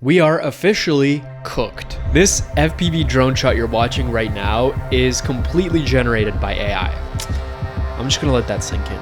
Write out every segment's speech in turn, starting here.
We are officially cooked. This FPV drone shot you're watching right now is completely generated by AI. I'm just gonna let that sink in.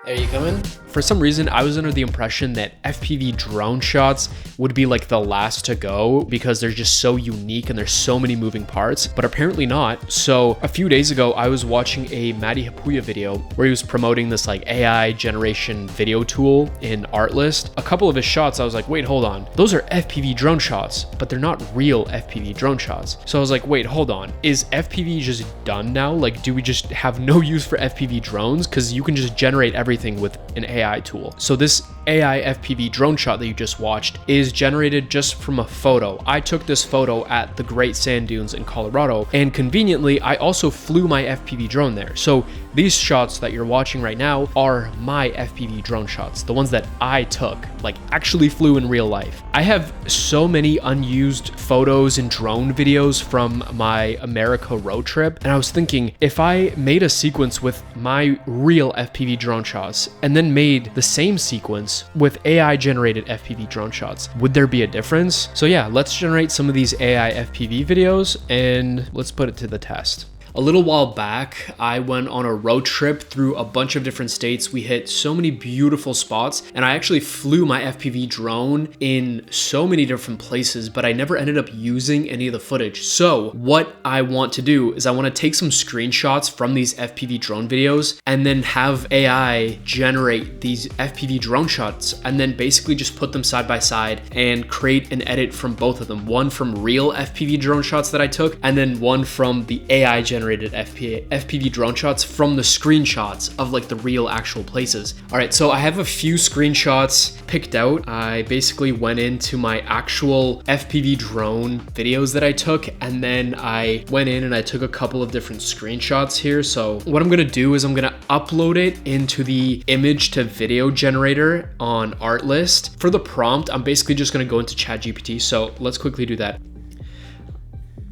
Are you coming? For some reason, I was under the impression that FPV drone shots would be like the last to go because they're just so unique and there's so many moving parts, but apparently not. So a few days ago, I was watching a Matti Hapuya video where he was promoting this like AI generation video tool in Artlist. A couple of his shots, I was like, wait, hold on. Those are FPV drone shots, but they're not real FPV drone shots. So I was like, wait, hold on. Is FPV just done now? Like, do we just have no use for FPV drones? Because you can just generate everything with an AI tool. So this AI FPV drone shot that you just watched is generated just from a photo. I took this photo at the Great Sand Dunes in Colorado, and conveniently, I also flew my FPV drone there. So these shots that you're watching right now are my FPV drone shots, the ones that I took, like actually flew in real life. I have so many unused photos and drone videos from my America road trip, and I was thinking, if I made a sequence with my real FPV drone shots and then made the same sequence with AI generated FPV drone shots, would there be a difference? So yeah, let's generate some of these AI FPV videos and let's put it to the test. A little while back, I went on a road trip through a bunch of different states. We hit so many beautiful spots, and I actually flew my FPV drone in so many different places, but I never ended up using any of the footage. So what I want to do is I want to take some screenshots from these FPV drone videos and then have AI generate these FPV drone shots and then basically just put them side by side and create an edit from both of them. One from real FPV drone shots that I took, and then one from the AI generated FPV drone shots from the screenshots of like the real actual places. All right, so I have a few screenshots picked out. I basically went into my actual FPV drone videos that I took, and then I went in and I took a couple of different screenshots here. So what I'm gonna do is I'm gonna upload it into the image to video generator on Artlist. For the prompt, I'm basically just gonna go into ChatGPT. So let's quickly do that.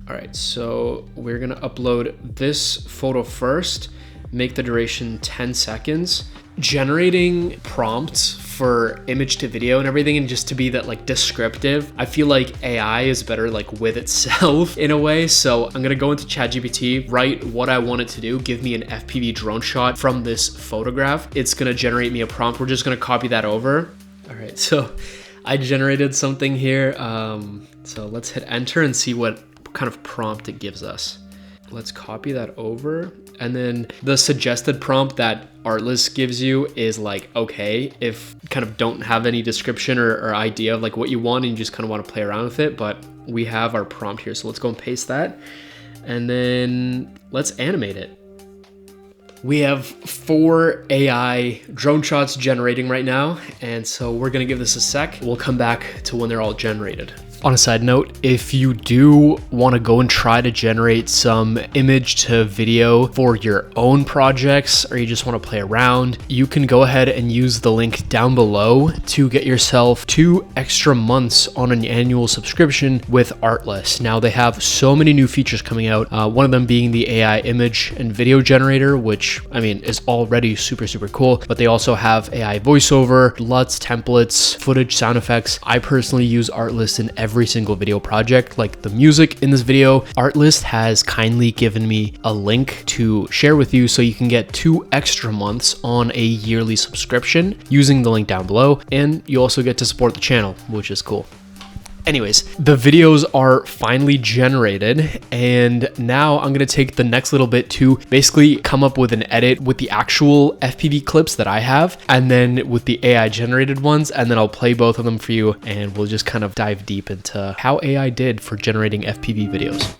All right, so we're gonna upload this photo first, make the duration 10 seconds. Generating prompts for image to video and everything, and just to be that like descriptive, I feel like AI is better like with itself in a way. So I'm gonna go into ChatGPT, write what I want it to do, give me an FPV drone shot from this photograph. It's gonna generate me a prompt. We're just gonna copy that over. All right, so I generated something here. So let's hit enter and see what kind of prompt it gives us. Let's copy that over. And then the suggested prompt that Artlist gives you is like, okay, if you kind of don't have any description or idea of like what you want and you just kind of want to play around with it, but we have our prompt here. So let's go and paste that. And then let's animate it. We have 4 AI drone shots generating right now. And so we're gonna give this a sec. We'll come back to when they're all generated. On a side note, if you do want to go and try to generate some image to video for your own projects, or you just want to play around, you can go ahead and use the link down below to get yourself 2 extra months on an annual subscription with Artlist. Now they have so many new features coming out. One of them being the AI image and video generator, which I mean is already super cool, but they also have AI voiceover, LUTs, templates, footage, sound effects. I personally use Artlist in every single video project. Like the music in this video, Artlist has kindly given me a link to share with you so you can get 2 extra months on a yearly subscription using the link down below, and you also get to support the channel, which is cool. Anyways, the videos are finally generated, and now I'm gonna take the next little bit to basically come up with an edit with the actual FPV clips that I have, and then with the AI generated ones, and then I'll play both of them for you, and we'll just kind of dive deep into how AI did for generating FPV videos.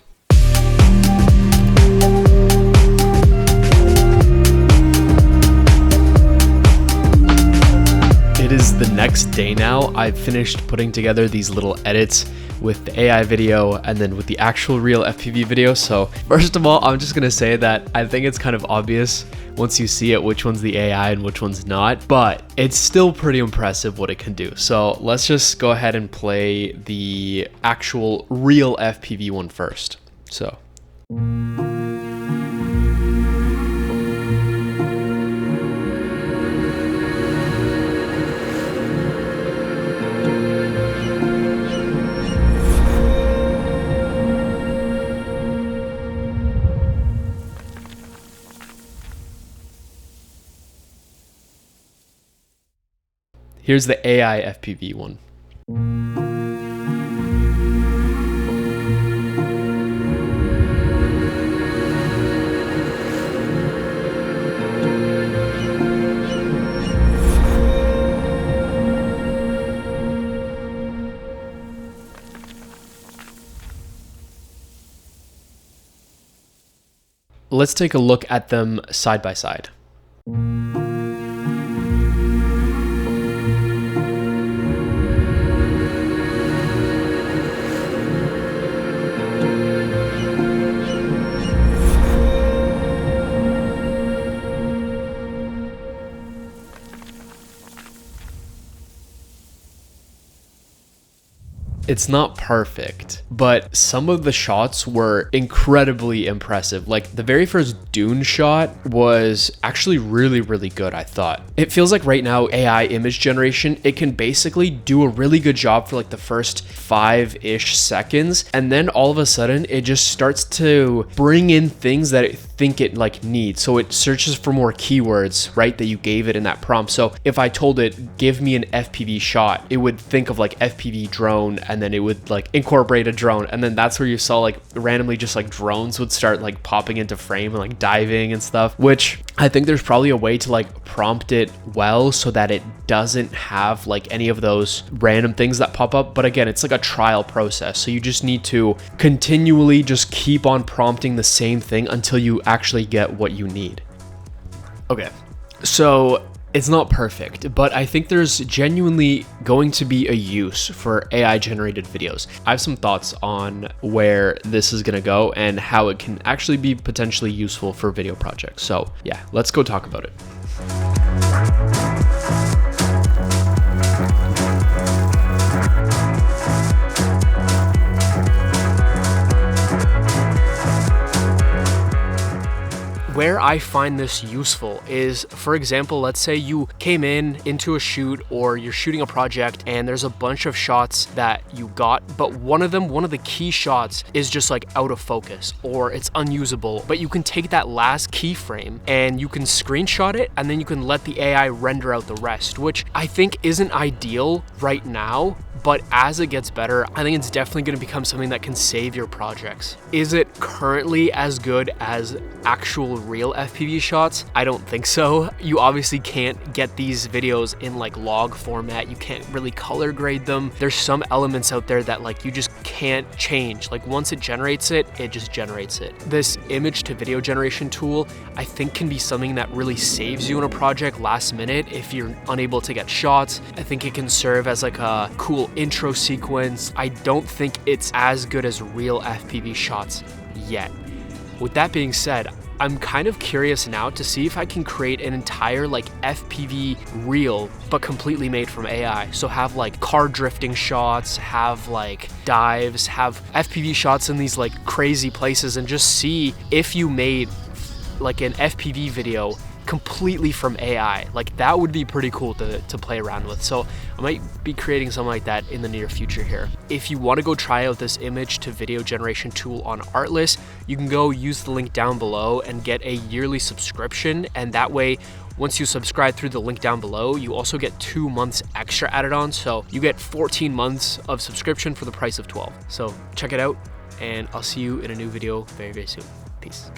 It is the next day now. I've finished putting together these little edits with the AI video and then with the actual real FPV video. So first of all, I'm just gonna say that I think it's kind of obvious once you see it which one's the AI and which one's not, but it's still pretty impressive what it can do. So let's just go ahead and play the actual real FPV one first. So. Here's the AI FPV one. Let's take a look at them side by side. It's not perfect, but some of the shots were incredibly impressive. Like the very first dune shot was actually really, really good, I thought. It feels like right now AI image generation, it can basically do a really good job for like the first 5-ish seconds. And then all of a sudden it just starts to bring in things that it think it like needs. So it searches for more keywords, right, that you gave it in that prompt. So if I told it, give me an FPV shot, it would think of like FPV drone, and then it would like incorporate a drone. And then that's where you saw like randomly just like drones would start like popping into frame and like diving and stuff, which I think there's probably a way to like prompt it well so that it doesn't have like any of those random things that pop up. But again, it's like a trial process. So you just need to continually just keep on prompting the same thing until you actually get what you need. Okay, so it's not perfect, but I think there's genuinely going to be a use for AI generated videos. I have some thoughts on where this is gonna go and how it can actually be potentially useful for video projects. So yeah, let's go talk about it. Where I find this useful is, for example, let's say you came into a shoot or you're shooting a project and there's a bunch of shots that you got, but one of the key shots is just like out of focus or it's unusable, but you can take that last keyframe and you can screenshot it and then you can let the AI render out the rest, which I think isn't ideal right now. But as it gets better, I think it's definitely going to become something that can save your projects. Is it currently as good as actual real FPV shots? I don't think so. You obviously can't get these videos in like log format. You can't really color grade them. There's some elements out there that like you just can't change. Like once it generates it, it just generates it. This image to video generation tool, I think can be something that really saves you in a project last minute if you're unable to get shots. I think it can serve as like a cool intro sequence. I don't think it's as good as real FPV shots yet. With that being said, I'm kind of curious now to see if I can create an entire like FPV reel, but completely made from AI. So have like car drifting shots, have like dives, have FPV shots in these like crazy places, and just see if you made like an FPV video completely from AI. Like that would be pretty cool to play around with. So I might be creating something like that in the near future here. If you want to go try out this image to video generation tool on Artlist, you can go use the link down below and get a yearly subscription. And that way, once you subscribe through the link down below, you also get 2 months extra added on. So you get 14 months of subscription for the price of 12. So check it out, and I'll see you in a new video very, very soon. Peace.